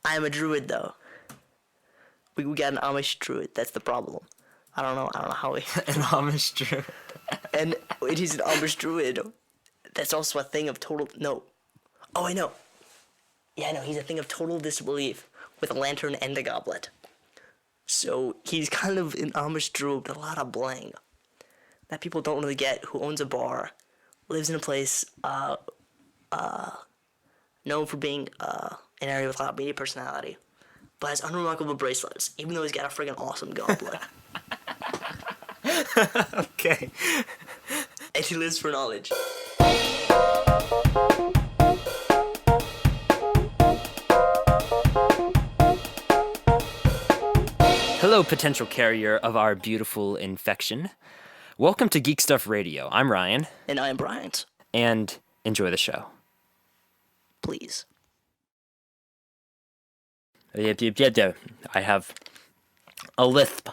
I'm a druid though. We got an Amish druid. That's the problem. I don't know how we. An Amish Druid. And it is an Amish druid. That's also a thing of total. No. Oh, I know. Yeah, I know. He's a thing of total disbelief with a lantern and a goblet. So he's kind of an Amish druid with a lot of bling that people don't really get. Who owns a bar, lives in a place known for being an area with a lot of media personality, but has unremarkable bracelets, even though he's got a friggin' awesome goblet. Okay. And he lives for knowledge. Hello, potential carrier of our beautiful infection. Welcome to Geek Stuff Radio. I'm Ryan. And I am Bryant. And enjoy the show. Please. I have a lisp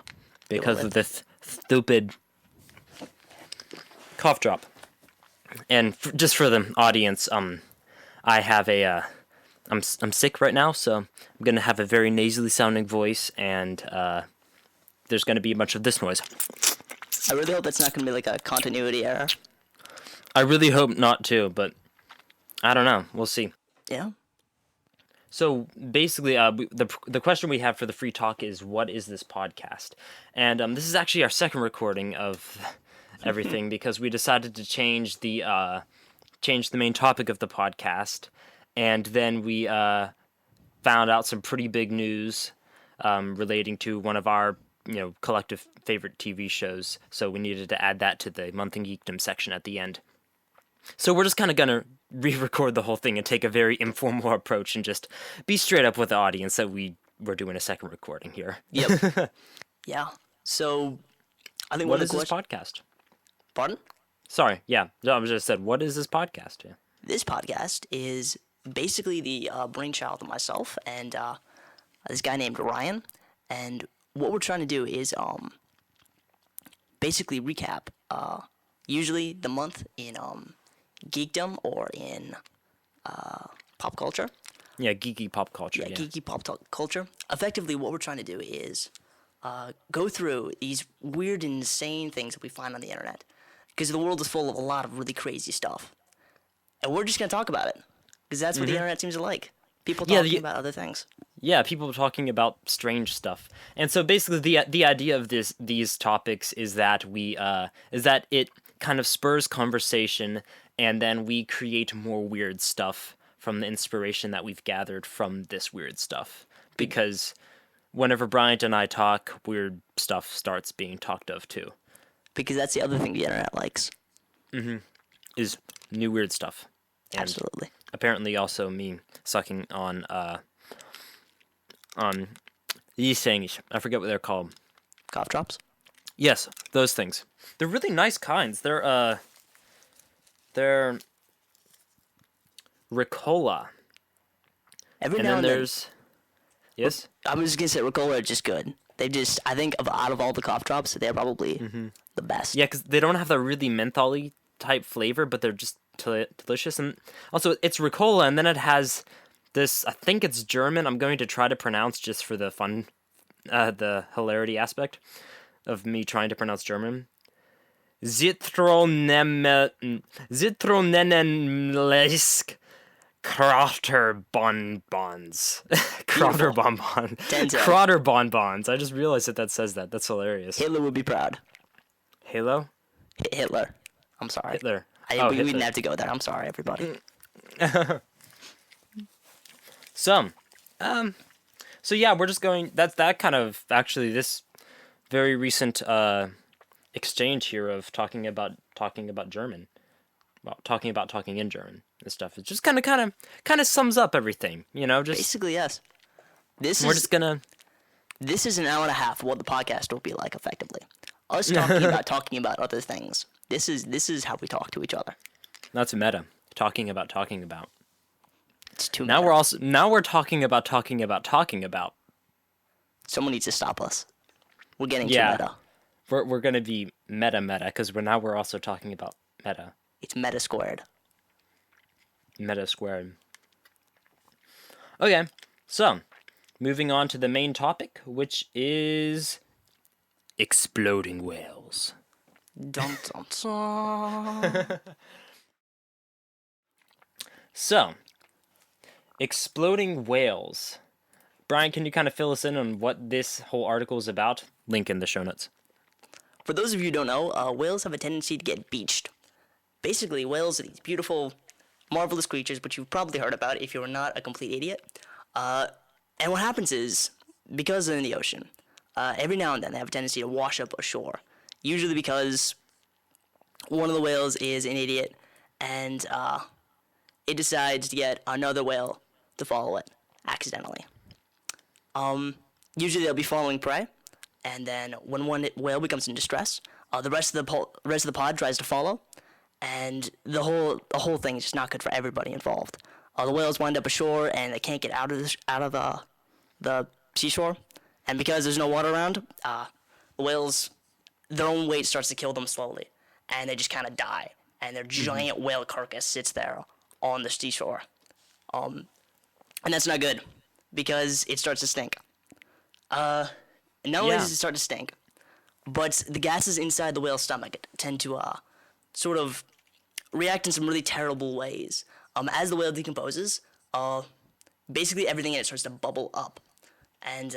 because of this stupid cough drop. And just for the audience, I have I'm sick right now, so I'm gonna have a very nasally sounding voice, and there's gonna be a bunch of this noise. I really hope that's not going to be like a continuity error. I really hope not too, but I don't know. We'll see. Yeah. So basically, the question we have for the free talk is, what is this podcast? And this is actually our second recording of everything because we decided to change the main topic of the podcast, and then we found out some pretty big news relating to one of our collective favorite TV shows. So we needed to add that to the monthly Geekdom section at the end. So we're just kind of gonna re-record the whole thing and take a very informal approach and just be straight up with the audience that we're doing a second recording here. Yep. Yeah. So, I think what is this podcast? Pardon? Sorry. Yeah. No, I was just said, what is this podcast? Yeah. This podcast is basically the brainchild of myself and this guy named Ryan. And what we're trying to do is basically recap usually the month in geekdom or in pop culture. Yeah, geeky pop culture. Yeah, geeky pop culture. Effectively, what we're trying to do is go through these weird, insane things that we find on the internet, because the world is full of a lot of really crazy stuff, and we're just gonna talk about it because that's what the internet seems to like. People talking about other things. Yeah, people talking about strange stuff. And so basically, the idea of these topics is that it kind of spurs conversation, and then we create more weird stuff from the inspiration that we've gathered from this weird stuff. Because whenever Bryant and I talk, weird stuff starts being talked of too. Because that's the other thing the internet likes. Mm-hmm. Is new weird stuff. And absolutely. Apparently also me sucking on these things. I forget what they're called. Cough drops? Yes, those things. They're really nice kinds. They're Ricola. Every and now then and there's then, yes. I was just gonna say Ricola are just good. I think out of all the cough drops, they're probably the best. Yeah, because they don't have the really mentholy type flavor, but they're just delicious. And also, it's Ricola, and then it has this. I think it's German. I'm going to try to pronounce just for the fun, the hilarity aspect of me trying to pronounce German. Zitronenenlesk Krater bonbons. Krater bonbons. Krater bonbons. I just realized that says that. That's hilarious. Hitler would be proud. Halo? Hitler. I'm sorry. Hitler. We didn't have to go there. I'm sorry, everybody. So yeah, we're just going. That kind of actually this very recent exchange here of talking about German, well, talking in German and stuff. It just kind of sums up everything, Just basically, yes. This is an hour and a half of what the podcast will be like, effectively. Us talking about other things. This is how we talk to each other. That's meta. Talking about. It's too now meta. Now we're talking about. Someone needs to stop us. We're getting too meta. We're gonna be meta because we're also talking about meta. It's meta squared. Meta squared. Okay, so moving on to the main topic, which is exploding whales. Dun, dun, dun. So, exploding whales. Brian, can you kind of fill us in on what this whole article is about? Link in the show notes. For those of you who don't know, whales have a tendency to get beached. Basically, whales are these beautiful, marvelous creatures, which you've probably heard about if you're not a complete idiot. And what happens is, because they're in the ocean, every now and then they have a tendency to wash up ashore. Usually because one of the whales is an idiot, and it decides to get another whale to follow it accidentally. Usually they'll be following prey, and then when one whale becomes in distress, the rest of the pod tries to follow, and the whole thing is just not good for everybody involved. The whales wind up ashore, and they can't get out of the seashore, and because there's no water around, the whales, their own weight starts to kill them slowly, and they just kind of die, and their giant whale carcass sits there on the seashore, and that's not good because it starts to stink. And not only does it start to stink, but the gases inside the whale's stomach tend to sort of react in some really terrible ways. As the whale decomposes, basically everything in it starts to bubble up. And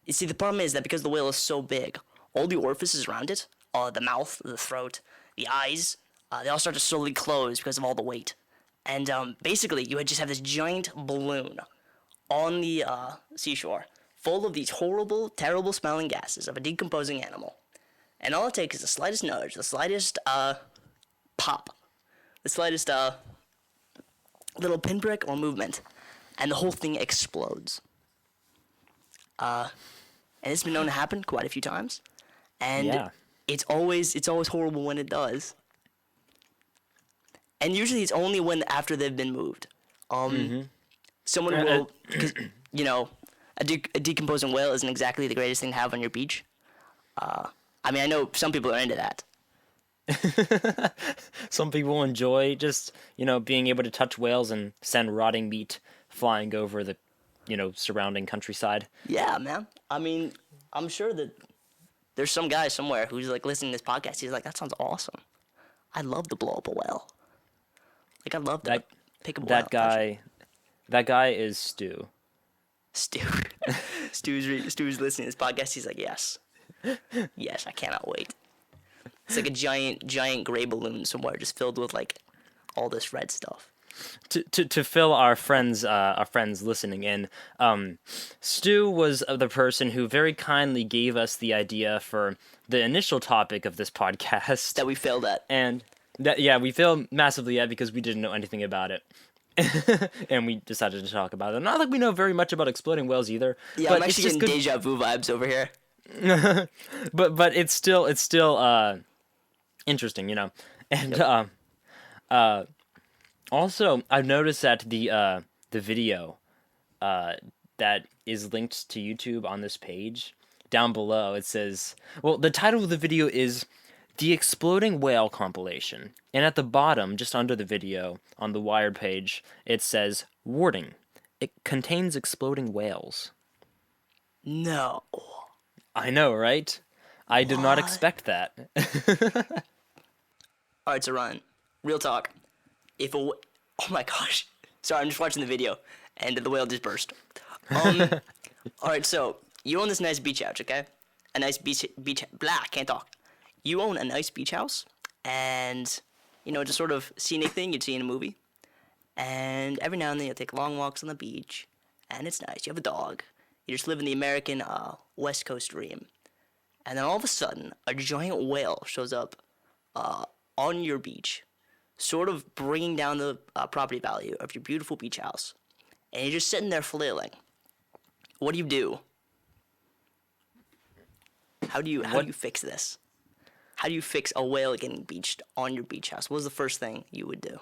you see, the problem is that because the whale is so big, all the orifices around it, the mouth, the throat, the eyes, they all start to slowly close because of all the weight. And basically, you would just have this giant balloon on the seashore full of these horrible, terrible smelling gases of a decomposing animal. And all it takes is the slightest nudge, the slightest pop, the slightest little pinprick or movement, and the whole thing explodes. And it's been known to happen quite a few times. And it's always horrible when it does. And usually it's only when after they've been moved. Someone will, because, you know, a decomposing whale isn't exactly the greatest thing to have on your beach. I mean, I know some people are into that. Some people enjoy just, being able to touch whales and send rotting meat flying over the, surrounding countryside. Yeah, man. I mean, I'm sure that there's some guy somewhere who's, like, listening to this podcast. He's like, that sounds awesome. I'd love to blow up a whale. Like, I'd love to pick a whale. That guy is Stu. Stu's listening to this podcast. He's like, yes. Yes, I cannot wait. It's like a giant gray balloon somewhere just filled with, like, all this red stuff. To fill our friends listening in, Stu was the person who very kindly gave us the idea for the initial topic of this podcast that we failed at, and we failed massively at because we didn't know anything about it, and we decided to talk about it. Not like we know very much about exploding whales either. Yeah, I'm actually getting deja vu vibes over here. but it's still interesting, and also, I've noticed that the video that is linked to YouTube on this page, down below, it says, well, the title of the video is The Exploding Whale Compilation. And at the bottom, just under the video, on the Wired page, it says, warning, it contains exploding whales. No. I know, right? I did not expect that. Alright, so Ryan, real talk. Oh my gosh. Sorry, I'm just watching the video, and the whale just burst. Alright, so, you own this nice beach house, okay? A nice beach, can't talk. You own a nice beach house, and, just sort of scenic thing you'd see in a movie. And every now and then you'll take long walks on the beach, and it's nice. You have a dog. You just live in the American West Coast dream. And then all of a sudden, a giant whale shows up on your beach, sort of bringing down the property value of your beautiful beach house. And you're just sitting there flailing. What do you do? How do you fix this? How do you fix a whale getting beached on your beach house? What was the first thing you would do?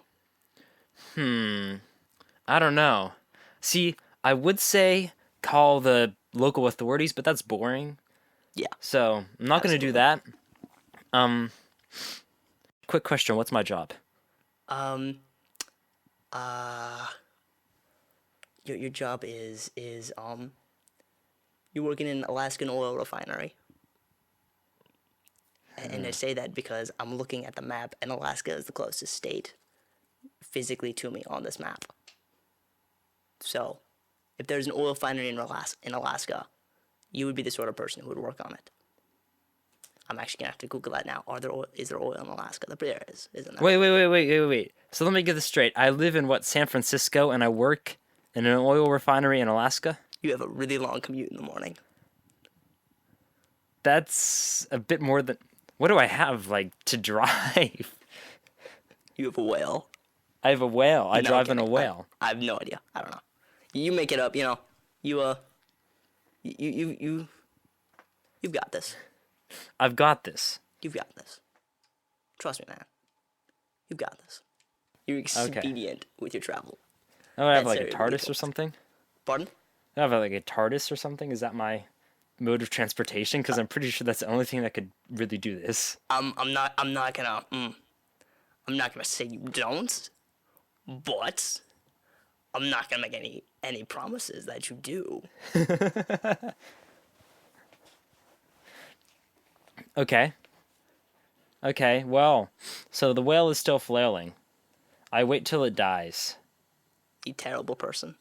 I don't know. See, I would say call the local authorities, but that's boring. Yeah. So I'm not going to do that. Quick question: what's my job? your job is you work in an Alaskan oil refinery. And I say that because I'm looking at the map, and Alaska is the closest state physically to me on this map. So, if there's an oil refinery in Alaska, you would be the sort of person who would work on it. I'm actually gonna have to Google that now. Is there oil in Alaska? There is, isn't there? Wait. So let me get this straight. I live in San Francisco, and I work in an oil refinery in Alaska? You have a really long commute in the morning. That's a bit more than... What do I have, like, to drive? You have a whale. I have a whale. I drive in a whale. I have no idea. I don't know. You make it up, you know. You've got this. I've got this. You've got this. Trust me, man. You've got this. You're expedient with your travel. Oh, I have like a That's TARDIS ridiculous. or something? Pardon? I have like a TARDIS or something? Is that my mode of transportation? Because I'm pretty sure that's the only thing that could really do this. I'm not gonna say you don't, but I'm not gonna make any promises that you do. Okay, well, so the whale is still flailing. I wait till it dies. You terrible person.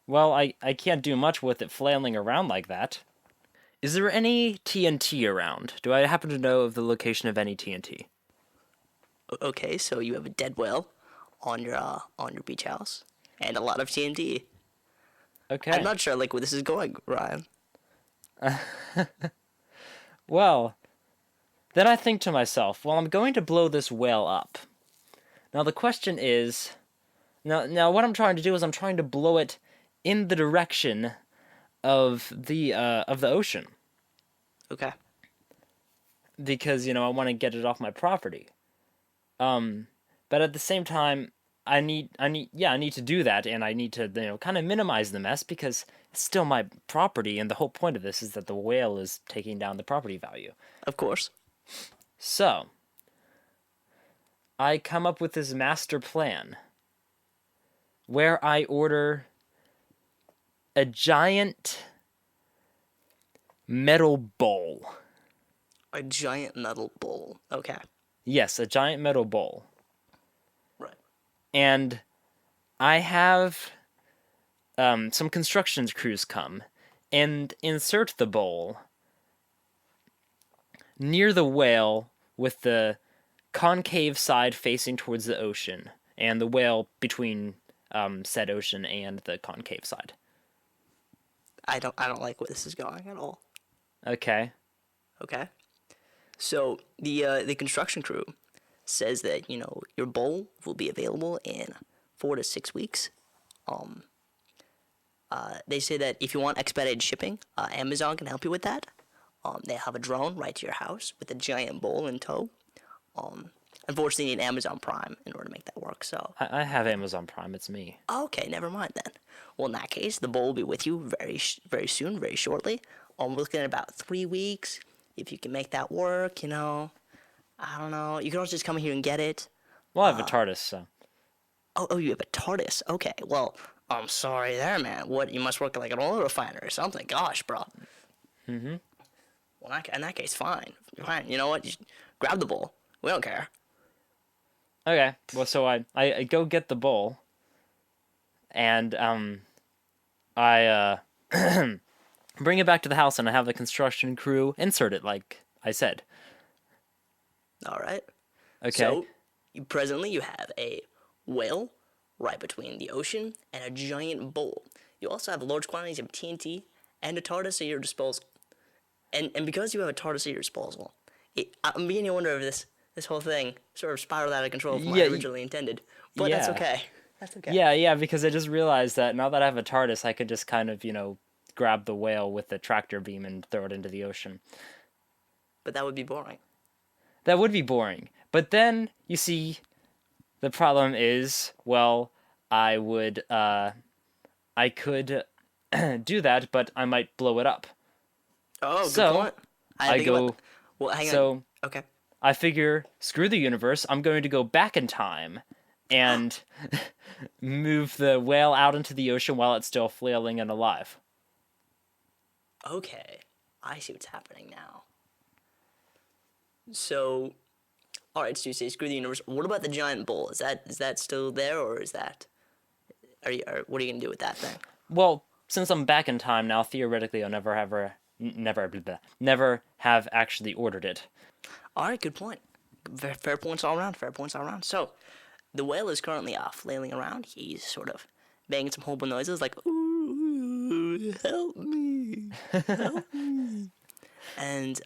Well, I can't do much with it flailing around like that. Is there any TNT around? Do I happen to know of the location of any TNT? Okay, so you have a dead whale on your beach house and a lot of TNT. Okay. I'm not sure like where this is going, Ryan. Well, then I think to myself, well, I'm going to blow this whale up. Now the question is, now what I'm trying to do is I'm trying to blow it in the direction of the ocean, Okay. because I want to get it off my property. But at the same time, I need to do that, and I need to kind of minimize the mess because it's still my property, and the whole point of this is that the whale is taking down the property value. Of course. So, I come up with this master plan where I order a giant metal bowl. A giant metal bowl. Okay. Yes, a giant metal bowl. Right. And I have some construction crews come and insert the bowl near the whale with the concave side facing towards the ocean and the whale between said ocean and the concave side. I don't like where this is going at all. Okay. Okay. So the construction crew says that your bowl will be available in 4 to 6 weeks. They say that if you want expedited shipping, Amazon can help you with that. They have a drone right to your house with a giant bowl in tow. Unfortunately, you need Amazon Prime in order to make that work. So I have Amazon Prime. It's me. okay, never mind then. Well, in that case, the bowl will be with you very soon, very shortly. We're looking at about 3 weeks. If you can make that work, I don't know. You can also just come here and get it. Well, I have a TARDIS, so. Oh, you have a TARDIS. Okay, well, I'm sorry there, man. What, you must work at like an oil refinery or something. Gosh, bro. Mm-hmm. Well, in that case, fine. Fine. You know what? Just grab the bowl. We don't care. Okay, well, so I go get the bowl, and I bring it back to the house, and I have the construction crew insert it, like I said. All right. Okay. So, presently you have a whale right between the ocean and a giant bowl. You also have large quantities of TNT and a TARDIS at your disposal. And because you have a TARDIS at your disposal, I'm beginning to wonder if this whole thing sort of spiraled out of control from what I originally intended. But that's yeah. okay. That's okay. Yeah, because I just realized that now that I have a TARDIS, I could just kind of, grab the whale with the tractor beam and throw it into the ocean. But that would be boring. That would be boring. But then, you see, the problem is, well, I could do that, but I might blow it up. Oh, good So, point. I go... Well, hang so, on. Okay. I figure, screw the universe, I'm going to go back in time and move the whale out into the ocean while it's still flailing and alive. Okay, I see what's happening now. So, all right, so you say screw the universe. What about the giant bull? Is that still there, or is that? What are you gonna do with that thing? Well, since I'm back in time now, theoretically, I'll never have actually ordered it. All right, good point. Fair points all around. Fair points all around. So, the whale is currently flailing around. He's sort of making some horrible noises like, ooh, help me, help me. And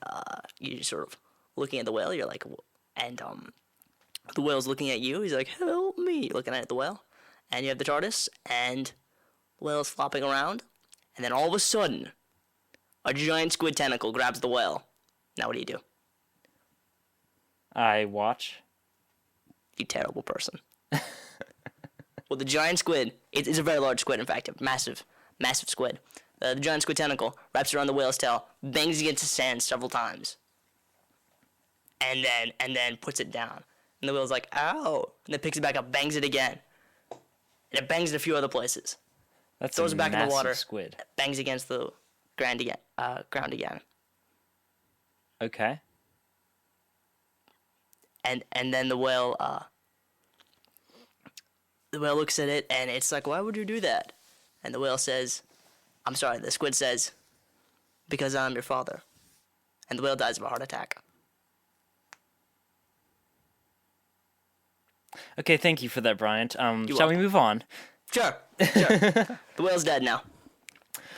you're just sort of looking at the whale. You're like, and the whale's looking at you. He's like, help me, looking at the whale. And you have the TARDIS, and the whale's flopping around. And then all of a sudden, a giant squid tentacle grabs the whale. Now what do? I watch. You terrible person. Well, the giant squid, it's a very large squid, in fact, a massive squid. The giant squid tentacle wraps around the whale's tail, bangs against the sand several times, and then puts it down. And the whale's like, ow, and then picks it back up, bangs it again, and it bangs it a few other places. That's Throws a it back in the massive water, squid. bangs against the ground again. Okay. And then the whale looks at it, and it's like, why would you do that? And the squid says, because I'm your father. And the whale dies of a heart attack. Okay, thank you for that, Bryant. Shall we welcome. move on? Sure. The whale's dead now.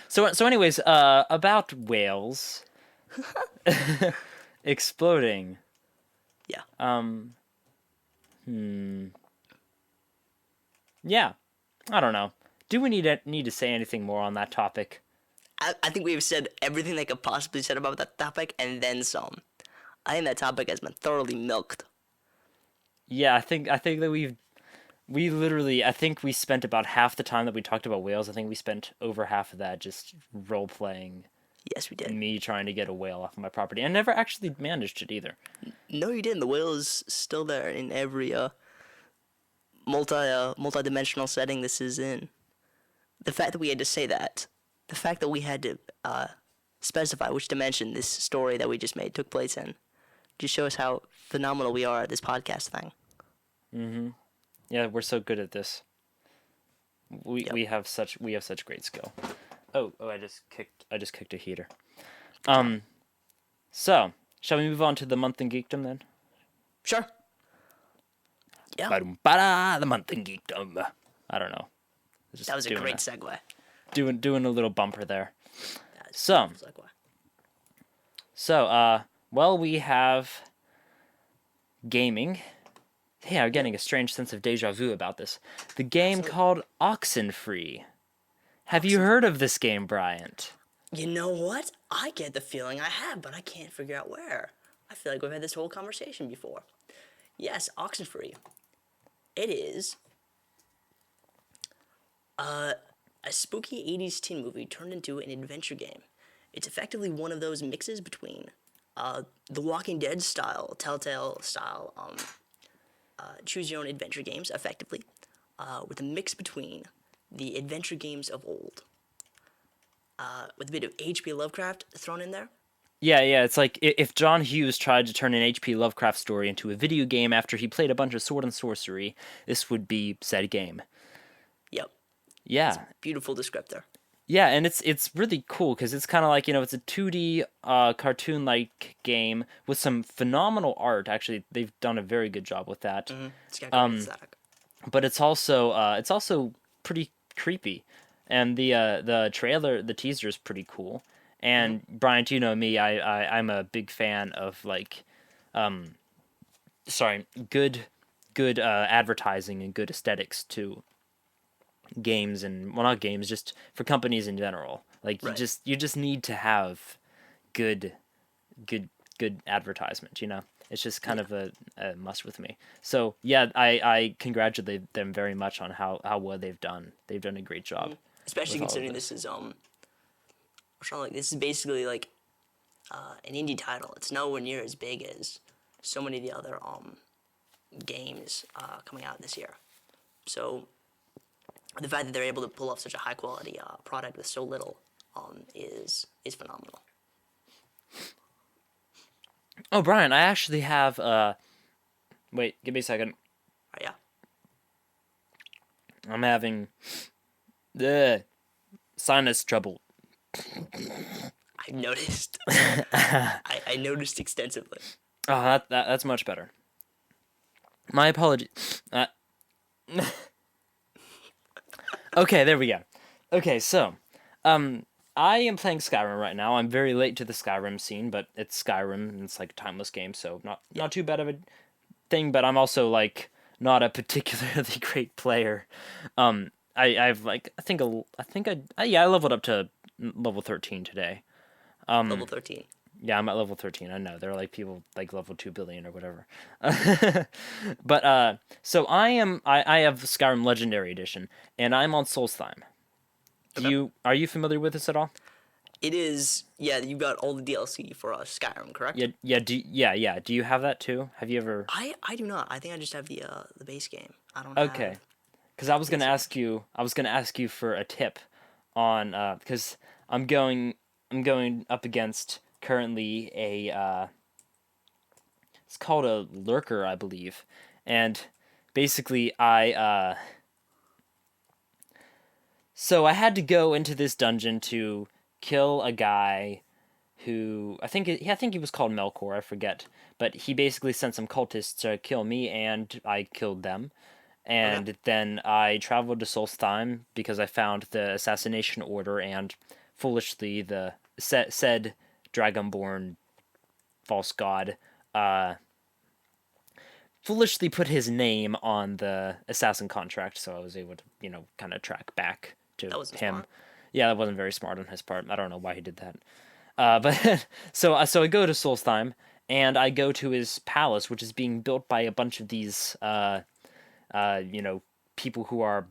So anyways, about whales exploding. Yeah. Yeah, I don't know. Do we need to say anything more on that topic? I think we've said everything they could possibly said about that topic, and then some. I think that topic has been thoroughly milked. Yeah, I think that we literally, I think we spent about half the time that we talked about whales. I think we spent over half of that just role playing. Yes, we did. Me trying to get a whale off of my property. I never actually managed it either. No, you didn't. The whale is still there in every multi-dimensional setting this is in. The fact that we had to say that, the fact that we had to specify which dimension this story that we just made took place in, just shows how phenomenal we are at this podcast thing. Mm-hmm. Yeah, we're so good at this. We have such great skill. Oh, I just kicked a heater. So, shall we move on to the month in geekdom then? Sure. Yeah. The month in geekdom. I don't know. That was a great segue. Doing a little bumper there. So, well, we have gaming. Yeah, I'm getting a strange sense of deja vu about this. The game called Oxenfree. Have you heard of this game, Bryant? You know what? I get the feeling I have, but I can't figure out where. I feel like we've had this whole conversation before. Yes, Oxenfree. It is a spooky 80s teen movie turned into an adventure game. It's effectively one of those mixes between the Walking Dead style, Telltale style, choose your own adventure games, effectively, with a mix between the adventure games of old, with a bit of H.P. Lovecraft thrown in there. Yeah, it's like if John Hughes tried to turn an H.P. Lovecraft story into a video game after he played a bunch of sword and sorcery, this would be said game. Yep. Yeah. Beautiful descriptor. Yeah, and it's really cool because it's kind of like, it's a 2D cartoon-like game with some phenomenal art. Actually, they've done a very good job with that. Mm-hmm. It's got great aesthetic. But it's also pretty creepy, and the trailer, the teaser is pretty cool. And Bryant, you know me, I'm a big fan of good advertising and good aesthetics to games, and well, not games, just for companies in general. Like right. you just need to have good advertisement. It's just kind of a must with me. So yeah, I congratulate them very much on how well they've done. They've done a great job. Especially considering this is this is basically like an indie title. It's nowhere near as big as so many of the other games coming out this year. So the fact that they're able to pull off such a high quality product with so little is phenomenal. Oh, Brian, I actually have wait, give me a second. Yeah. I'm having the sinus trouble. I've noticed. I noticed extensively. Oh, that's much better. My apologies. Okay, there we go. Okay, so, I am playing Skyrim right now. I'm very late to the Skyrim scene, but it's Skyrim, and it's like a timeless game, so not too bad of a thing. But I'm also like not a particularly great player. I've like I leveled up to level 13 today. Level 13. Yeah, I'm at level 13. I know. There are like people like level 2 billion or whatever. But so I have Skyrim Legendary Edition and I'm on Solstheim. Are you familiar with this at all? It is, yeah, you got all the DLC for Skyrim, correct? Yeah. Do you have that too? Have you ever? I do not. I think I just have the base game. I don't Okay. have... Cuz I was going to ask you for a tip on cuz I'm going up against currently a it's called a lurker, I believe. And basically so I had to go into this dungeon to kill a guy who I think he was called Melkor, I forget, but he basically sent some cultists to kill me and I killed them. And then I traveled to Solstheim because I found the assassination order and foolishly the said dragonborn false god foolishly put his name on the assassin contract, so I was able to, kind of track back to That wasn't him. smart. Yeah, that wasn't very smart on his part. I don't know why he did that. But so I go to Solstheim and I go to his palace, which is being built by a bunch of these people who are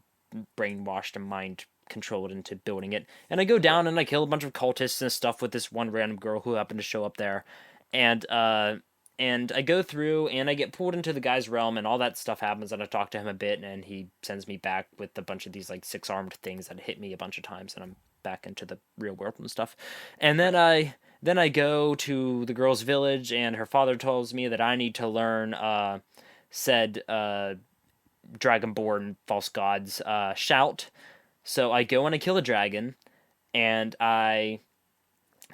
brainwashed and mind controlled into building it. And I go down and I kill a bunch of cultists and stuff with this one random girl who happened to show up there. And I go through and I get pulled into the guy's realm and all that stuff happens and I talk to him a bit and he sends me back with a bunch of these like 6-armed things that hit me a bunch of times and I'm back into the real world and stuff. And then I go to the girl's village and her father tells me that I need to learn said dragonborn false god's shout. So I go and I kill a dragon and I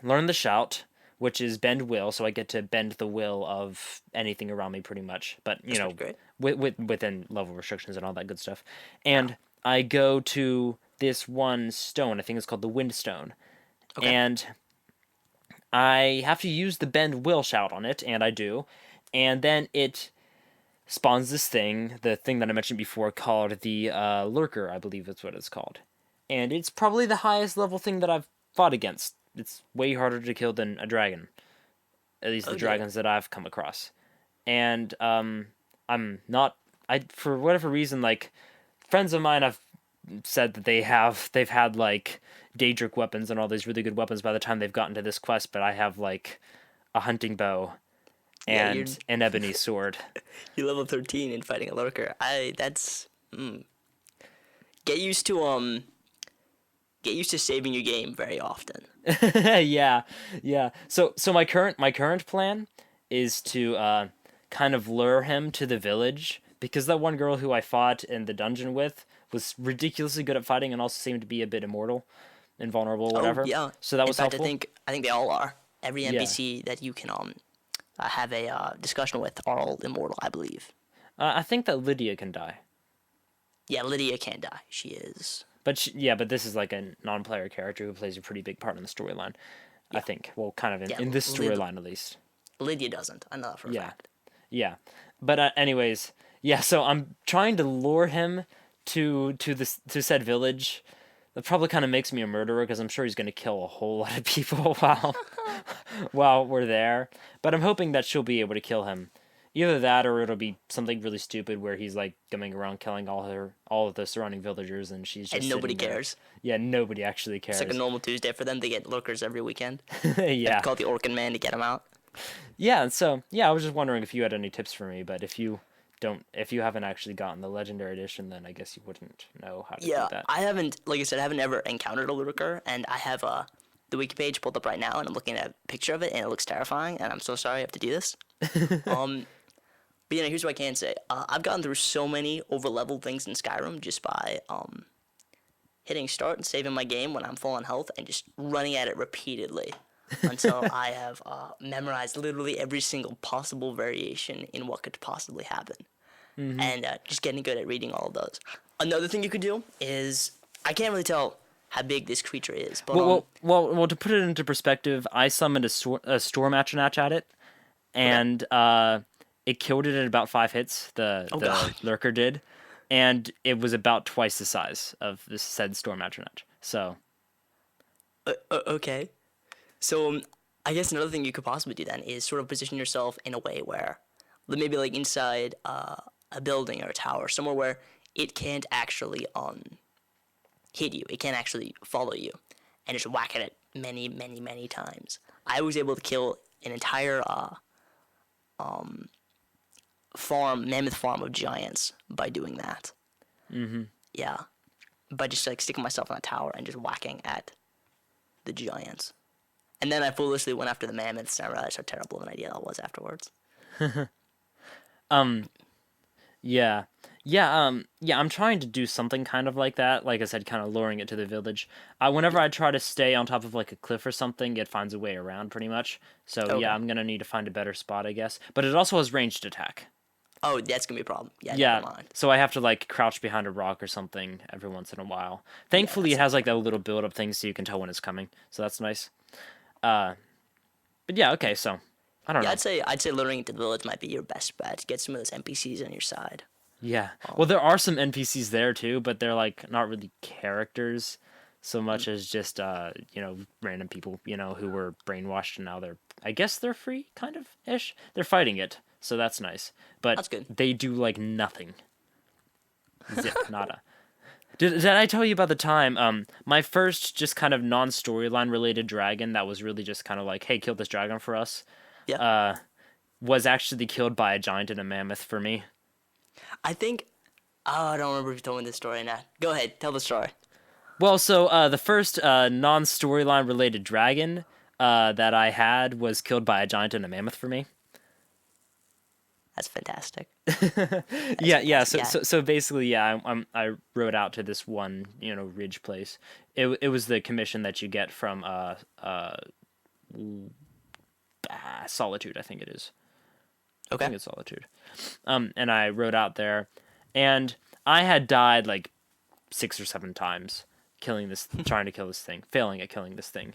learn the shout, which is bend will, so I get to bend the will of anything around me pretty much. But within level restrictions and all that good stuff. And I go to this one stone, I think it's called the Windstone. Okay. And I have to use the bend will shout on it, and I do. And then it spawns this thing, the thing that I mentioned before, called the Lurker, I believe that's what it's called. And it's probably the highest level thing that I've fought against. It's way harder to kill than a dragon. At least the dragons that I've come across. And I'm not... for whatever reason, like, friends of mine have said that they've had, like, Daedric weapons and all these really good weapons by the time they've gotten to this quest, but I have, like, a hunting bow and an ebony sword. You're level 13 and fighting a lurker. Get used to saving your game very often. Yeah. So my current plan is to kind of lure him to the village because that one girl who I fought in the dungeon with was ridiculously good at fighting and also seemed to be a bit immortal, invulnerable, whatever. Oh, yeah. So that was helpful. I think they all are. Every NPC that you can have a discussion with are all immortal, I believe. I think that Lydia can die. Yeah, Lydia can die. She is. But but this is like a non-player character who plays a pretty big part in the storyline. Yeah. I think. Well, kind of in this storyline at least. Lydia doesn't. I know that for a fact. Yeah. But anyways, so I'm trying to lure him to said village. That probably kind of makes me a murderer because I'm sure he's going to kill a whole lot of people while we're there. But I'm hoping that she'll be able to kill him. Either that or it'll be something really stupid where he's like going around killing all of the surrounding villagers and she's just and nobody cares. Yeah, nobody actually cares. It's like a normal Tuesday for them. They get lurkers every weekend. Yeah. Call the Orkin Man to get them out. Yeah, so I was just wondering if you had any tips for me, but if you don't. If you haven't actually gotten the legendary edition, then I guess you wouldn't know how to do Yeah, that. I haven't, like I said, I haven't ever encountered a lurker, and I have the wiki page pulled up right now, and I'm looking at a picture of it, and it looks terrifying, and I'm so sorry I have to do this. But here's what I can say. I've gotten through so many over-leveled things in Skyrim just by hitting start and saving my game when I'm full on health and just running at it repeatedly until I have memorized literally every single possible variation in what could possibly happen. And just getting good at reading all of those. Another thing you could do is, I can't really tell how big this creature is, but Well, to put it into perspective, I summoned a storm atronach at it, and it killed it in about 5 hits. The lurker did, and it was about twice the size of this said storm atronach. So okay. So I guess another thing you could possibly do then is sort of position yourself in a way where maybe like inside a building or a tower, somewhere where it can't actually hit you. It can't actually follow you, and just whack at it many, many, many times. I was able to kill an entire mammoth farm of giants by doing that. Yeah, by just like sticking myself on a tower and just whacking at the giants. And then I foolishly went after the mammoths, and I realized how terrible of an idea that was afterwards. Yeah. I'm trying to do something kind of like that. Like I said, kind of luring it to the village. Whenever I try to stay on top of like a cliff or something, it finds a way around pretty much. So Okay. yeah, I'm gonna need to find a better spot, I guess. But it also has ranged attack. Oh, that's gonna be a problem. Yeah, Yeah, never mind. so I have to like crouch behind a rock or something every once in a while. Thankfully, it has like that little build-up thing, so you can tell when it's coming. So that's nice. But yeah, okay. So I don't know. I'd say luring into the village might be your best bet. Get some of those NPCs on your side. Yeah. Well, there are some NPCs there too, but they're like not really characters so much as just random people, who were brainwashed and now I guess they're free, kind of ish. They're fighting it, so that's nice. But That's good. they do like nothing. Zip, nada. Did I tell you about the time my first just kind of non-storyline related dragon that was really just kind of like, hey, kill this dragon for us? Yeah. Was actually killed by a giant and a mammoth for me. I think. Oh, I don't remember if you told me this story now. Go ahead, tell the story. Well, so the first non-storyline related dragon that I had was killed by a giant and a mammoth for me. That's fantastic. Yeah. So basically, yeah, I rode out to this one, ridge place. It was the commission that you get from Solitude, I think it is. Okay. I think it's Solitude. And I rode out there, and I had died like 6 or 7 times trying to kill this thing, failing at killing this thing.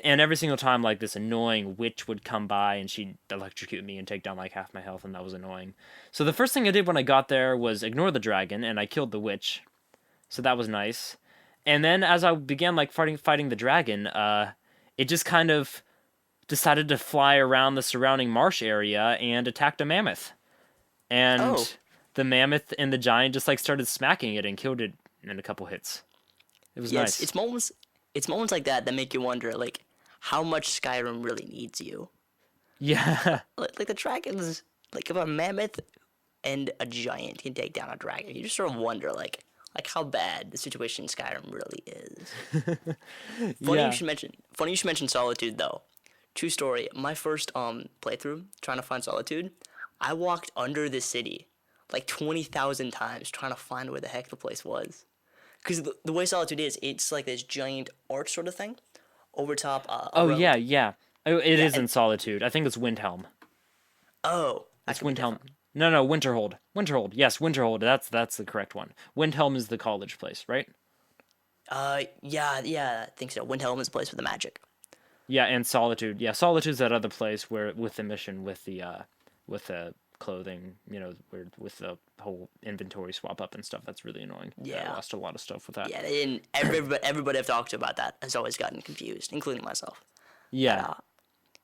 And every single time, like, this annoying witch would come by, and she'd electrocute me and take down, like, half my health, and that was annoying. So the first thing I did when I got there was ignore the dragon, and I killed the witch. So that was nice. And then as I began, like, fighting the dragon, it just kind of decided to fly around the surrounding marsh area and attacked a mammoth. And the mammoth and the giant just, like, started smacking it and killed it in a couple hits. It was nice. It's moments like that make you wonder, like, how much Skyrim really needs you. Yeah. Like the dragons, like if a mammoth and a giant can take down a dragon, you just sort of wonder, like how bad the situation in Skyrim really is. Funny you should mention Solitude though. True story. My first playthrough trying to find Solitude, I walked under the city like 20,000 times trying to find where the heck the place was. Because the way Solitude is, it's like this giant arch sort of thing over top. Yeah. It is in Solitude. I think it's Windhelm. Oh, It's Windhelm. No, Winterhold. Winterhold. Yes, Winterhold. That's the correct one. Windhelm is the college place, right? Yeah, I think so. Windhelm is the place with the magic. Yeah, and Solitude. Yeah, Solitude's that other place where with the mission with the clothing, with the whole inventory swap up and stuff. That's really annoying. Yeah. I lost a lot of stuff with that. Yeah, and everybody I've talked to about that has always gotten confused, including myself. Yeah.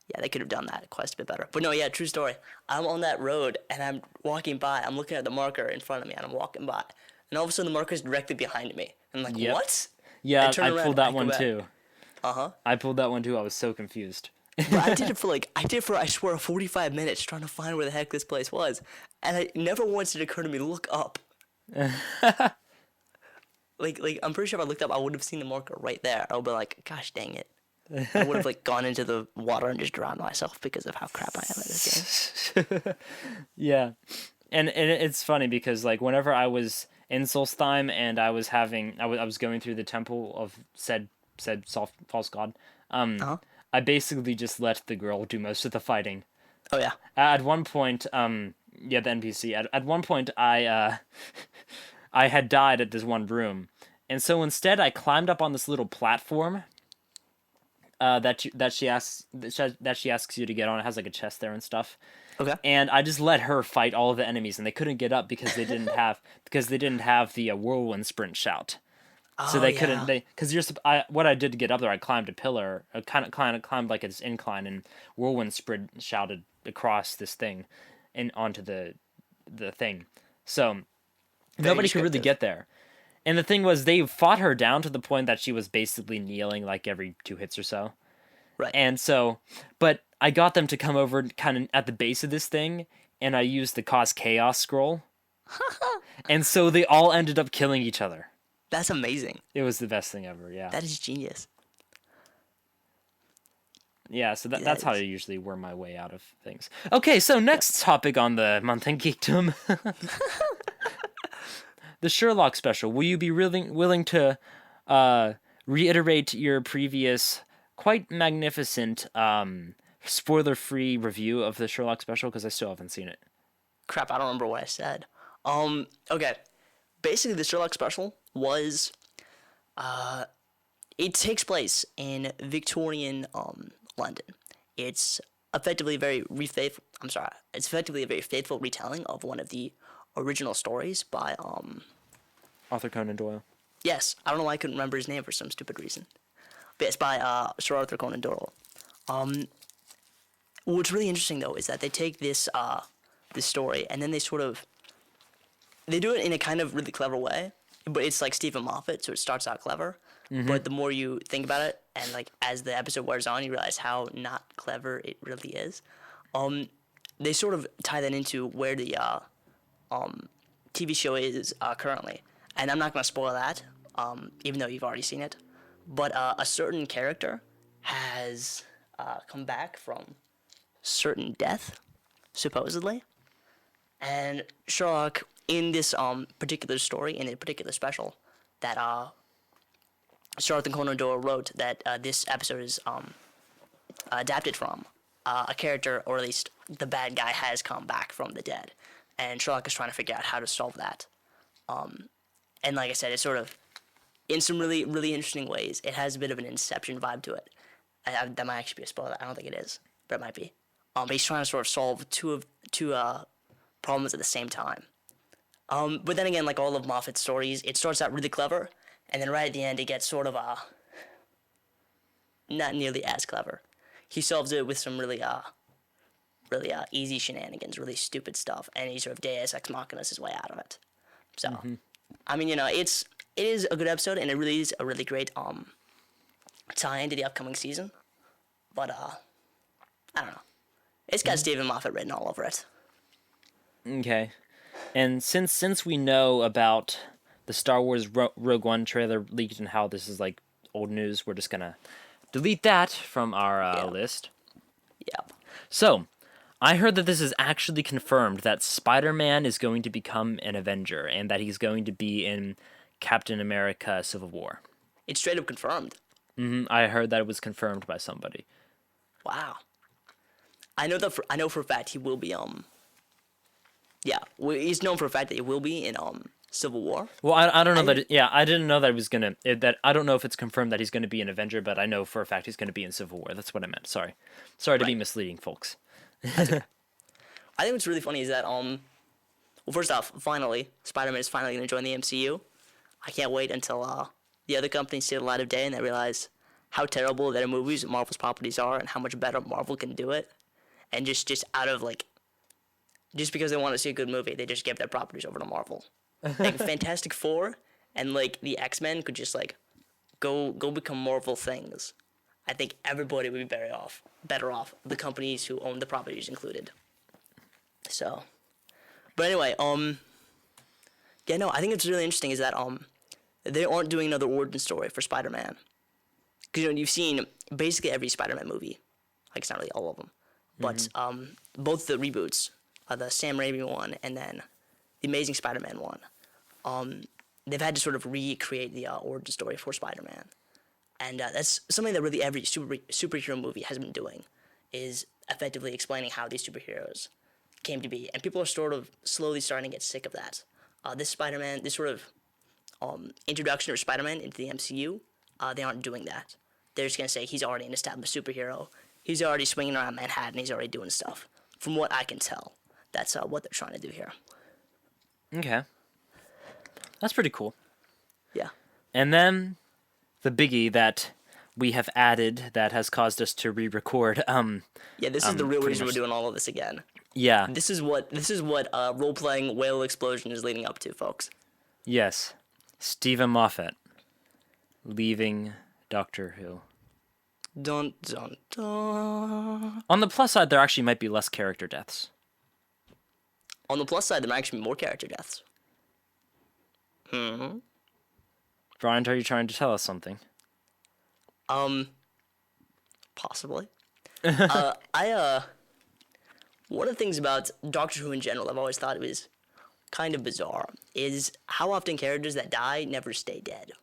Yeah, they could have done that quest a bit better. But no, yeah, true story. I'm on that road, and I'm walking by. I'm looking at the marker in front of me, and I'm walking by. And all of a sudden, the marker's directly behind me. And I'm like, what? Yeah, I turn around pulled and that go one back. too. Uh-huh. I pulled that one too. I was so confused. But I did it for I swear 45 minutes trying to find where the heck this place was, and I never once did it occur to me to look up. Like I'm pretty sure if I looked up, I would have seen the marker right there. I would be like, gosh dang it. I would have like gone into the water and just drowned myself because of how crap I am at this game. Yeah, and it's funny because like whenever I was in Solstheim and I was going through the temple of said false god, Uh-huh. I basically just let the girl do most of the fighting. Oh yeah. At one point, yeah, the NPC. At one point, I I had died at this one room, and so instead I climbed up on this little platform. That she asks you to get on. It has like a chest there and stuff. Okay. And I just let her fight all of the enemies, and they couldn't get up because they didn't have the whirlwind sprint shout. So Oh, they yeah. couldn't. What I did to get up there, I climbed a pillar, kind of climbed like this incline, and whirlwind sprint shouted across this thing, and onto the thing. So nobody could really descriptive. get there. And the thing was, they fought her down to the point that she was basically kneeling like every 2 hits or so. Right. And so, but I got them to come over kind of at the base of this thing, and I used the cause chaos scroll. And so they all ended up killing each other. That's amazing. It was the best thing ever, yeah. That is genius. Yeah, so That that's how I is- usually worm my way out of things. Okay, so next topic on the month in geekdom. The Sherlock Special. Will you be willing to reiterate your previous quite magnificent spoiler-free review of the Sherlock Special? Because I still haven't seen it. Crap, I don't remember what I said. Okay. Basically, the Sherlock Special was, it takes place in Victorian, London. It's effectively it's effectively a very faithful retelling of one of the original stories by, Arthur Conan Doyle. yes, I don't know why I couldn't remember his name for some stupid reason. But it's by, Sir Arthur Conan Doyle. What's really interesting, though, is that they take this story, and then they do it in a kind of really clever way, but it's like Stephen Moffat, so it starts out clever, but the more you think about it, and like as the episode wears on, you realize how not clever it really is. They sort of tie that into where the TV show is currently, and I'm not going to spoil that, even though you've already seen it, but a certain character has come back from certain death, supposedly, and Sherlock, in this particular story, in a particular special, that Sir Arthur Conan Doyle wrote, that this episode is adapted from, a character, or at least the bad guy, has come back from the dead, and Sherlock is trying to figure out how to solve that. And like I said, it's sort of, in some really, really interesting ways, it has a bit of an Inception vibe to it. That might actually be a spoiler. I don't think it is, but it might be. But he's trying to sort of solve two problems at the same time. But then again, like all of Moffat's stories, it starts out really clever, and then right at the end, it gets sort of not nearly as clever. He solves it with some really easy shenanigans, really stupid stuff, and he sort of Deus Ex Machinas his way out of it. So, I mean, it is a good episode, and it really is a really great tie into the upcoming season. But I don't know. It's got Stephen Moffat written all over it. Okay. And since we know about the Star Wars Rogue One trailer leaked and how this is like old news, we're just gonna delete that from our list. Yep. So, I heard that this is actually confirmed that Spider-Man is going to become an Avenger and that he's going to be in Captain America Civil War. It's straight up confirmed. I heard that it was confirmed by somebody. Wow. I know for a fact he will be yeah, he's known for a fact that he will be in Civil War. Well, I don't know I didn't know that it was gonna that I don't know if it's confirmed that he's gonna be an Avenger, but I know for a fact he's gonna be in Civil War. That's what I meant. Sorry to be misleading, folks. I think what's really funny is that well, first off, finally, Spider-Man is finally going to join the MCU. I can't wait until the other companies see the light of day and they realize how terrible their movies, Marvel's properties are, and how much better Marvel can do it. And just out of just because they want to see a good movie, they just give their properties over to Marvel. Like Fantastic Four and like the X-Men could just go become Marvel things. I think everybody would be better off, the companies who own the properties included. So, but anyway, yeah, no, I think it's really interesting is that they aren't doing another origin story for Spider-Man. Because you've seen basically every Spider-Man movie, like it's not really all of them, but both the reboots, the Sam Raimi one and then the Amazing Spider-Man one, they've had to sort of recreate the origin story for Spider-Man, and that's something that really every superhero movie has been doing, is effectively explaining how these superheroes came to be, and people are sort of slowly starting to get sick of that. This Spider-Man, this sort of introduction of Spider-Man into the MCU, they aren't doing that. They're just gonna say he's already an established superhero. He's already swinging around Manhattan. He's already doing stuff. From what I can tell, that's what they're trying to do here. Okay. That's pretty cool. Yeah. And then the biggie that we have added that has caused us to re-record. Yeah, this is the real reason much. we're doing all of this again. Yeah. This is what role-playing whale explosion is leading up to, folks. Yes. Stephen Moffat leaving Doctor Who. Dun dun dun. On the plus side, there actually might be less character deaths. On the plus side, there might actually be more character deaths. Brian, are you trying to tell us something? Possibly. One of the things about Doctor Who in general, I've always thought it was kind of bizarre, is how often characters that die never stay dead.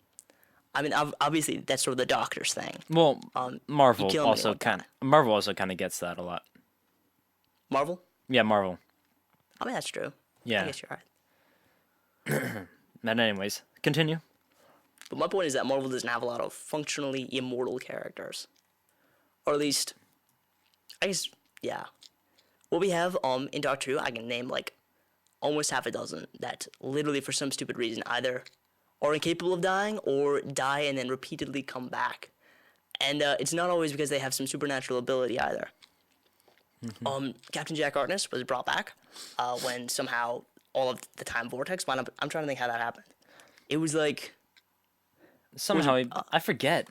I mean, obviously that's sort of the Doctor's thing. Well, Marvel you kill 'em, they also won't kind die. Marvel also kind of gets that a lot. Marvel? Yeah, Marvel. I mean, that's true. Yeah. I guess you're right. But anyways, continue. But my point is that Marvel doesn't have a lot of functionally immortal characters. Or at least, I guess, yeah. What we have in Doctor Who, I can name like almost half a dozen that literally for some stupid reason either are incapable of dying or die and then repeatedly come back. And it's not always because they have some supernatural ability either. Captain Jack Harkness was brought back when somehow all of the time vortex wound up. I'm trying to think how that happened. It was like Somehow, I forget.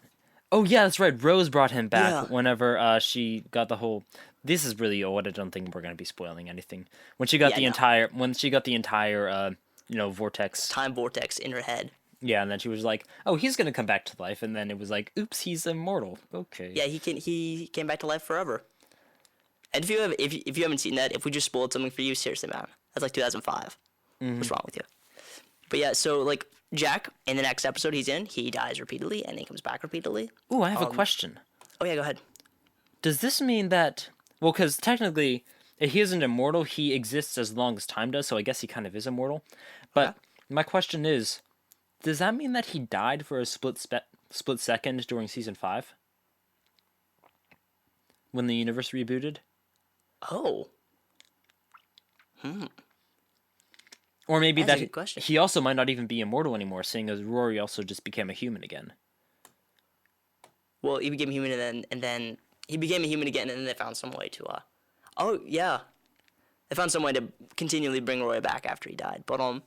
Oh yeah, that's right. Rose brought him back Yeah. whenever she got the whole. This is really old. I don't think we're gonna be spoiling anything. When she got Yeah, the no. entire vortex. time vortex in her head. Yeah, and then she was like, "Oh, he's gonna come back to life," and then it was like, "Oops, he's immortal." Okay. Yeah, he came back to life forever. And if you haven't seen that, if we just spoiled something for you, seriously, man, that's like 2005. What's wrong with you? But yeah, so like Jack in the next episode he's in, he dies repeatedly and he comes back repeatedly. Ooh, I have a question. Oh yeah, go ahead. Does this mean that? Well, because technically, if he isn't immortal, he exists as long as time does. So I guess he kind of is immortal. But my question is, does that mean that he died for a split second during season 5? When the universe rebooted? Oh, Or maybe That's a that good question. he also might not even be immortal anymore, seeing as Rory also just became a human again. well, he became human and then he became a human again, and then they found some way to oh yeah, they found some way to continually bring Roy back after he died. But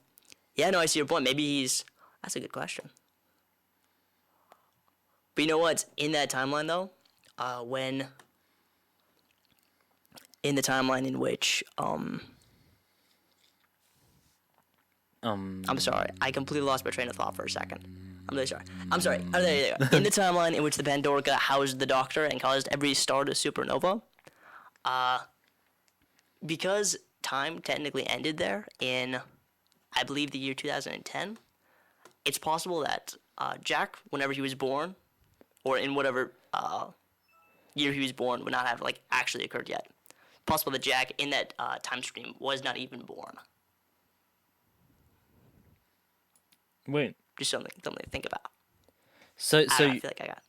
yeah, no, I see your point. Maybe that's a good question. But you know what? In that timeline though, when in the timeline in which I'm sorry, I completely lost my train of thought for a second. I'm really sorry. I'm sorry. Oh, there you go. In the timeline in which the Pandorica housed the Doctor and caused every star to supernova, because time technically ended there in, I believe, the year 2010, it's possible that Jack, whenever he was born, or in whatever year he was born, would not have like actually occurred yet. Possible that Jack in that time stream was not even born. Wait. Just something to think about. So I feel like I got.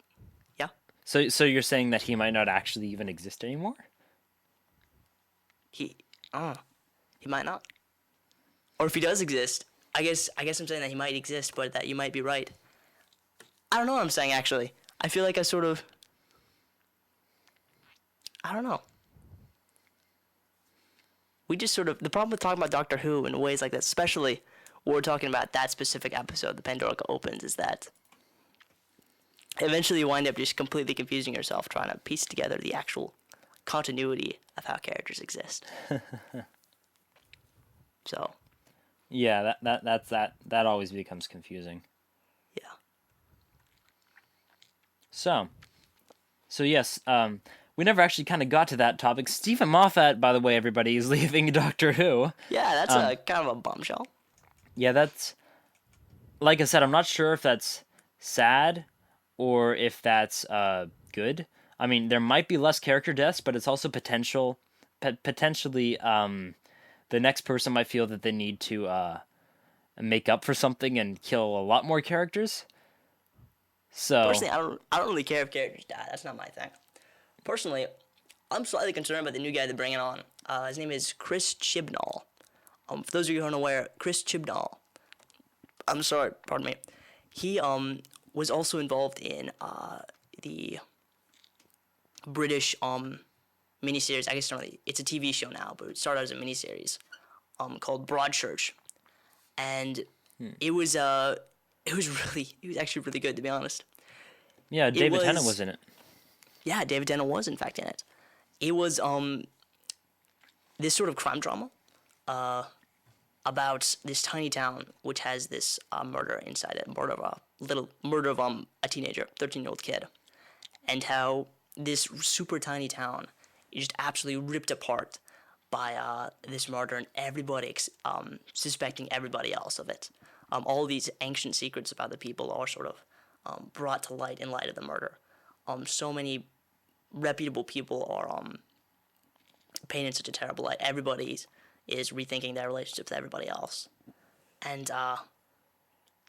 Yeah. So you're saying that he might not actually even exist anymore? He might not. Or if he does exist, I guess I'm saying that he might exist, but that you might be right. I don't know what I'm saying actually. I feel like I don't know. We just sort of, the problem with talking about Doctor Who in ways like that, especially when we're talking about that specific episode, the Pandorica opens, is that eventually you wind up just completely confusing yourself trying to piece together the actual continuity of how characters exist. So, Yeah, that always becomes confusing. yeah. So yes, we never actually kind of got to that topic. Stephen Moffat, by the way, everybody, is leaving Doctor Who. Yeah, that's a kind of a bombshell. Yeah, that's, like I said, I'm not sure if that's sad or if that's good. I mean, there might be less character deaths, but it's also potentially the next person might feel that they need to make up for something and kill a lot more characters. So Personally, I don't really care if characters die. That's not my thing. Personally, I'm slightly concerned about the new guy they're bringing on. His name is Chris Chibnall. For those of you who aren't aware, Chris Chibnall. I'm sorry, pardon me. He was also involved in the British miniseries. I guess it's a TV show now, but it started as a miniseries called Broadchurch, and it was actually really good, to be honest. yeah, David Tennant was in it. Yeah, David Tennant was in fact in it. It was this sort of crime drama about this tiny town which has this murder inside it, murder of a teenager, 13-year-old kid, and how this super tiny town is just absolutely ripped apart by this murder, and everybody suspecting everybody else of it. All these ancient secrets about the people are sort of brought to light in light of the murder. So many reputable people are painted in such a terrible light. Everybody is rethinking their relationship with everybody else, and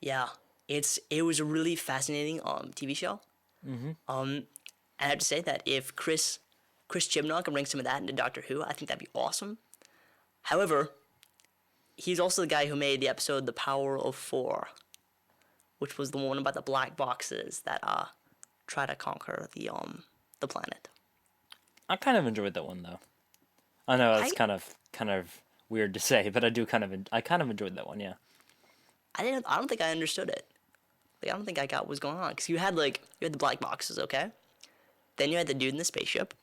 yeah, it was a really fascinating TV show. And I have to say that if Chris Chibnall can bring some of that into Doctor Who, I think that'd be awesome. However, he's also the guy who made the episode The Power of Four, which was the one about the black boxes that try to conquer the planet. I kind of enjoyed that one though. I know it's kind of weird to say, but I kind of enjoyed that one. Yeah. I don't think I understood it. Like, I don't think I got what was going on, because you had the black boxes, okay? Then you had the dude in the spaceship,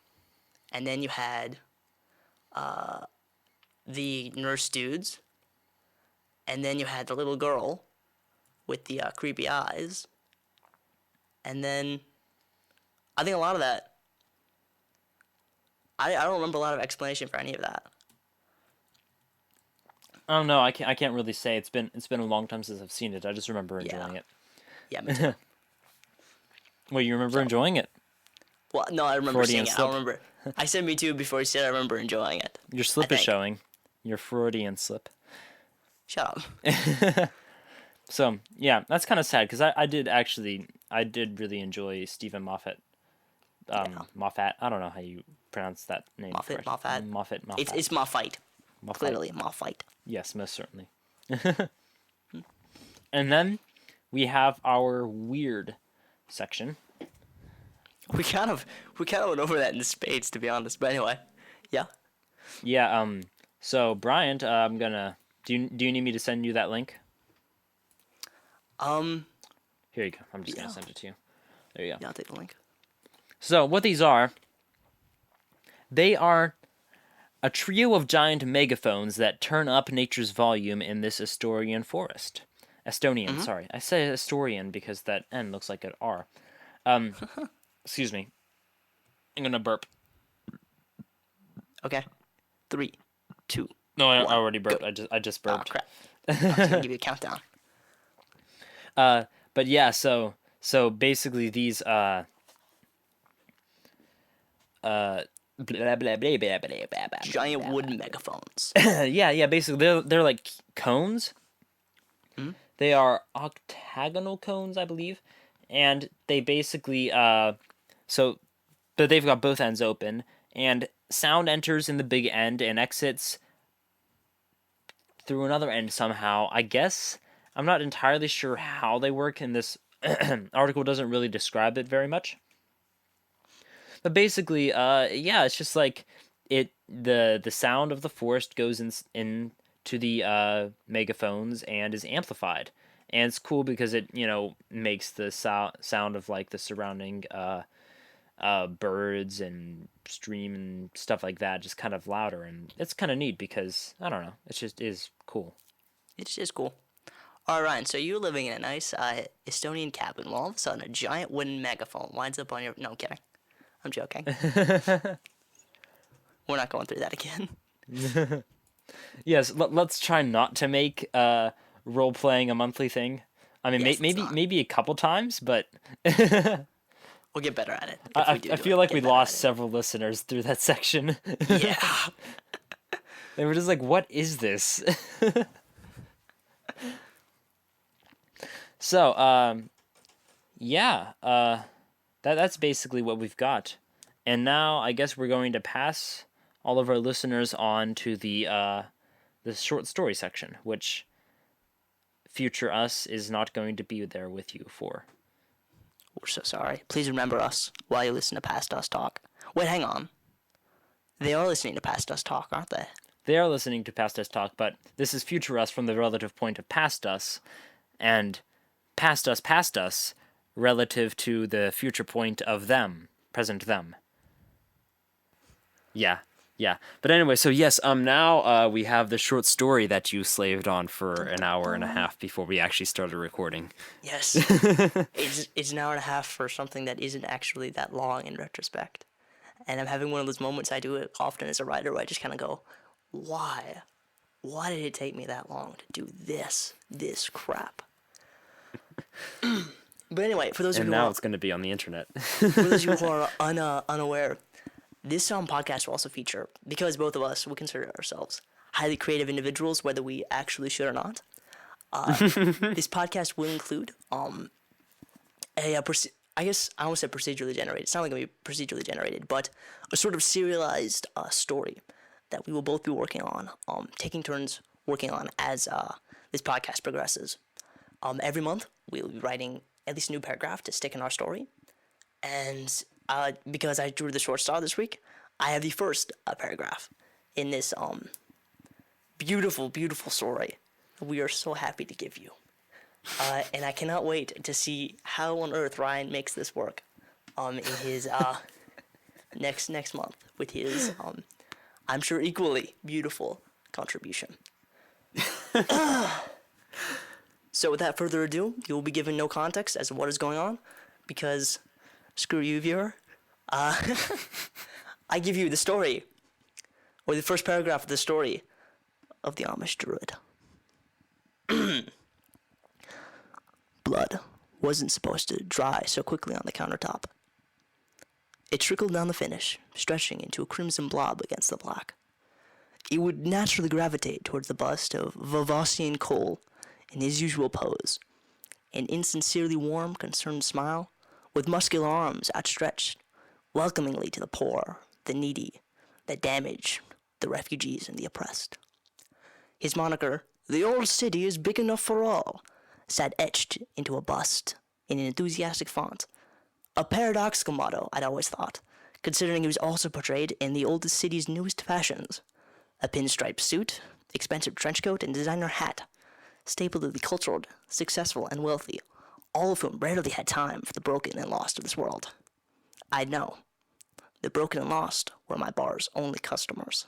and then you had the nurse dudes, and then you had the little girl with the creepy eyes, and then I think a lot of that. I don't remember a lot of explanation for any of that. I don't know. I can't really say. It's been a long time since I've seen it. I just remember enjoying it. Yeah, me too. Well, you remember enjoying it? Well, no, I remember Freudian seeing it. I slip. don't remember. I said me too before he said I remember enjoying it. Your slip is showing. Your Freudian slip. Shut up. So yeah, that's kind of sad because I did really enjoy Stephen Moffat. Moffat. I don't know how you pronounce that name. Moffat. Moffat. It's Moffat. Moffat. Clearly, Moffat. Yes, most certainly. And then we have our weird section. We kind of went over that in spades, to be honest. But anyway, yeah. Yeah. So Bryant, I'm gonna. Do you need me to send you that link? Here you go. I'm just gonna send it to you. There you go. Yeah, I'll take the link. So what these are, they are a trio of giant megaphones that turn up nature's volume in this Estonian forest. Estonian, sorry. I say Estonian because that N looks like an R. Excuse me. I'm gonna burp. Okay. 3, 2. No, I 1, already burped. go. I just Oh, burped. crap. I was gonna give you a countdown. But yeah, so basically these blah, blah, blah, blah, blah, blah, blah, Giant wooden megaphones. yeah, basically they're like cones. They are octagonal cones, I believe, and they basically but they've got both ends open, and sound enters in the big end and exits through another end somehow. I guess I'm not entirely sure how they work, and this article doesn't really describe it very much. But basically, yeah, it's just like the sound of the forest goes into the megaphones and is amplified, and it's cool because it makes the sound of like the surrounding birds and stream and stuff like that just kind of louder, and it's kind of neat because I don't know, it just is cool. It's just cool. All right, Ryan, so you're living in a nice Estonian cabin. Well, all of a sudden, a giant wooden megaphone winds up on your... No, I'm kidding. I'm joking. We're not going through that again. Yes, let's try not to make role playing a monthly thing. I mean, Yes, maybe a couple times, but we'll get better at it. I feel like we lost several listeners through that section. Yeah. They were just like, "What is this?" So, that's basically what we've got. And now I guess we're going to pass all of our listeners on to the short story section, which future us is not going to be there with you for. We're so sorry. Please remember us while you listen to Past Us Talk. Wait, hang on. They are listening to Past Us Talk, aren't they? They are listening to Past Us Talk, but this is future us from the relative point of past us, and past us, relative to the future point of them, present them. Yeah. But anyway, so yes, now we have the short story that you slaved on for an hour and a half before we actually started recording. Yes. It's an hour and a half for something that isn't actually that long in retrospect. And I'm having one of those moments, I do it often as a writer, where I just kind of go, why? Why did it take me that long to do this crap? But anyway, for those of you now it's going to be on the internet. For those of you who are unaware, this podcast will also feature, because both of us, we consider ourselves highly creative individuals, whether we actually should or not. This podcast will include I guess I almost said procedurally generated. It's not going to be procedurally generated, but a sort of serialized story that we will both be working on, taking turns working on as this podcast progresses. Every month, we'll be writing at least a new paragraph to stick in our story. And because I drew the short story this week, I have the first paragraph in this beautiful, beautiful story we are so happy to give you. And I cannot wait to see how on earth Ryan makes this work in his next month with his, I'm sure, equally beautiful contribution. So without further ado, you will be given no context as to what is going on, because screw you, viewer. I give you the story, or the first paragraph of the story of the Amish Druid. Blood wasn't supposed to dry so quickly on the countertop. It trickled down the finish, stretching into a crimson blob against the black. It would naturally gravitate towards the bust of Vavassian Cole in his usual pose, an insincerely warm, concerned smile, with muscular arms outstretched, welcomingly to the poor, the needy, the damaged, the refugees, and the oppressed. His moniker, "The old city is big enough for all," sat etched into a bust in an enthusiastic font. A paradoxical motto, I'd always thought, considering he was also portrayed in the oldest city's newest fashions. A pinstripe suit, expensive trench coat, and designer hat, staple of the cultured, successful, and wealthy, all of whom rarely had time for the broken and lost of this world. I know. The broken and lost were my bar's only customers.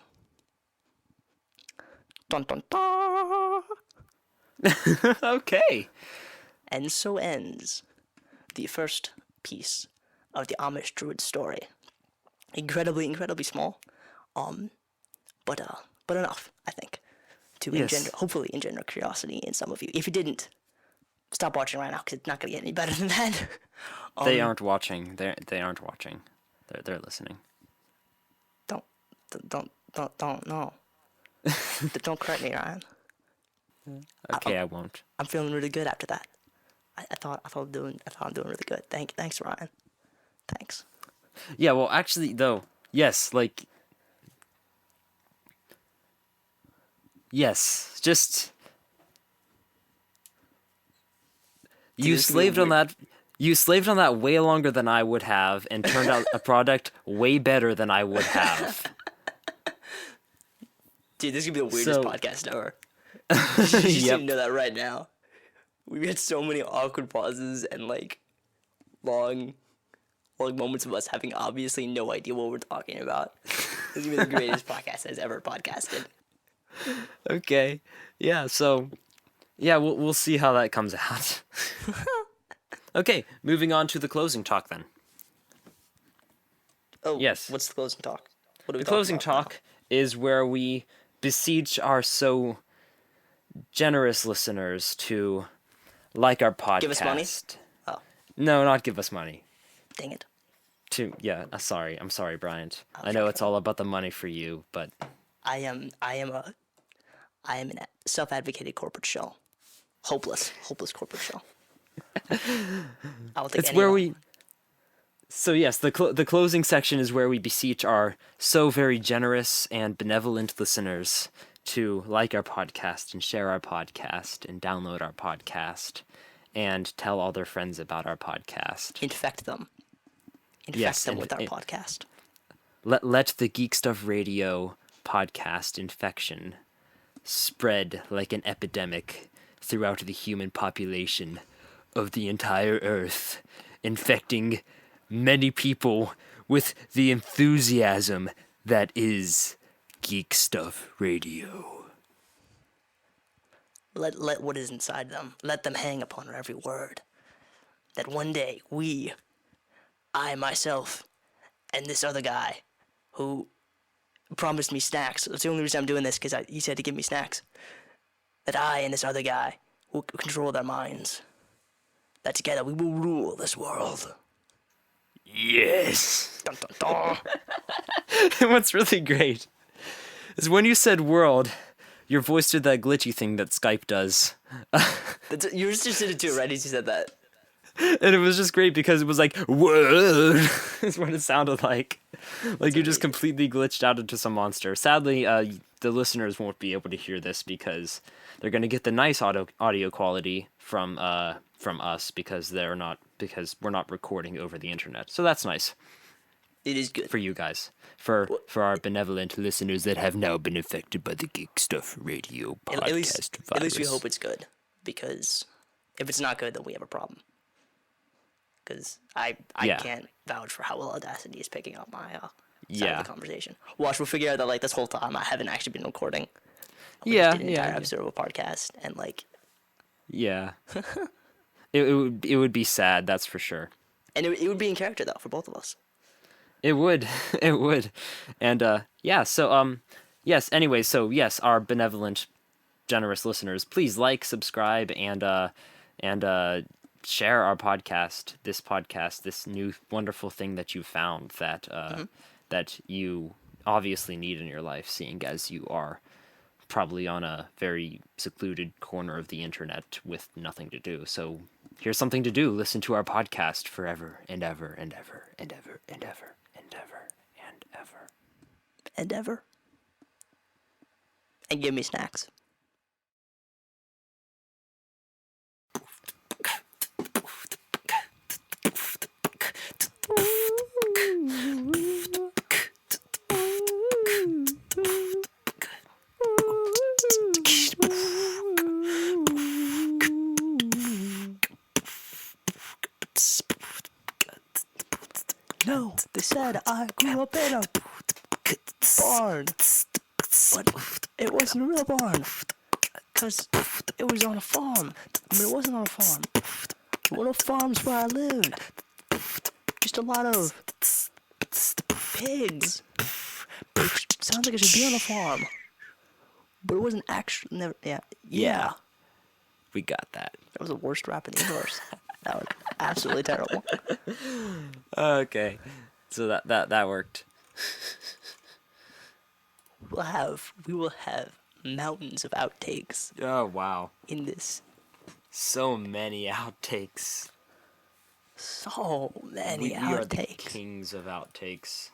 Dun dun dun! Okay. And so ends the first piece of the Amish Druid story. Incredibly, incredibly small, but enough, I think, to hopefully engender curiosity in some of you. If you didn't, stop watching right now, because it's not going to get any better than that. They aren't watching. They aren't watching. They're listening. Don't no. Don't correct me, Ryan. Okay, I won't. I'm feeling really good after that. I thought I'm doing really good. Thanks, Ryan. Thanks. Yeah, well, actually, though, yes, like, yes, just you slaved on that. You slaved on that way longer than I would have, and turned out a product way better than I would have. Dude, this is gonna be the weirdest podcast ever. You just need to know that right now. We had so many awkward pauses and like long moments of us having obviously no idea what we're talking about. This is the greatest podcast has ever podcasted. Okay. Yeah, so yeah, we'll see how that comes out. Okay, moving on to the closing talk then. Oh, Yes. What's the closing talk? What are we The closing talking about talk is where we beseech our so generous listeners to like our podcast. Give us money? Oh, No, not give us money. dang it. I'm sorry, Bryant. Oh, I know sure, it's all about the money for you, but I am a self-advocated corporate shell. Hopeless corporate shell. I'll take it's any where amount. we. So yes, the closing section is where we beseech our so very generous and benevolent listeners to like our podcast and share our podcast and download our podcast and tell all their friends about our podcast. Infect them. Yes, Infect them with our podcast. Let the Geek Stuff Radio podcast infection spread like an epidemic throughout the human population of the entire Earth, infecting many people with the enthusiasm that is Geek Stuff Radio. Let what is inside them. Let them hang upon our every word. That one day I myself, and this other guy, who promised me snacks. That's the only reason I'm doing this, because he said to give me snacks. That I and this other guy will control their minds. That together we will rule this world. Yes. Dun, dun, dun. What's really great is when you said world, your voice did that glitchy thing that Skype does. Yours just did it too, right? As you said that. And it was just great because it was like, word, is what it sounded like. Like you just completely glitched out into some monster. Sadly, the listeners won't be able to hear this because they're going to get the nice audio quality from us because we're not recording over the internet. So that's nice. It is good. For you guys. For our benevolent listeners that have now been affected by the Geek Stuff Radio podcast At least virus. we hope it's good, because if it's not good, then we have a problem. Because I can't vouch for how well Audacity is picking up my side of the conversation. Watch, we'll figure out that like this whole time I haven't actually been recording. We just did an entire episode of a podcast, and like. Yeah. it would be sad, that's for sure. And it would be in character though for both of us. It would. It would. And yes, anyway, so yes, our benevolent, generous listeners, please like, subscribe, and share our podcast, this new wonderful thing that you found that that you obviously need in your life, seeing as you are probably on a very secluded corner of the internet with nothing to do. So here's something to do. Listen to our podcast forever and ever and ever and ever and ever and ever and ever. And ever. And give me snacks. No, they said I grew up in a barn, but it wasn't a real barn, because it was on a farm. I mean, it wasn't on a farm. There were no farms where I lived. Just a lot of pigs. Sounds like it should be on a farm, but it wasn't actually. Never. Yeah. We got that. That was the worst rap in the universe. That was absolutely terrible. Okay. So that worked. We will have mountains of outtakes Oh wow. in this. So many outtakes. So many We are the outtakes. kings of outtakes.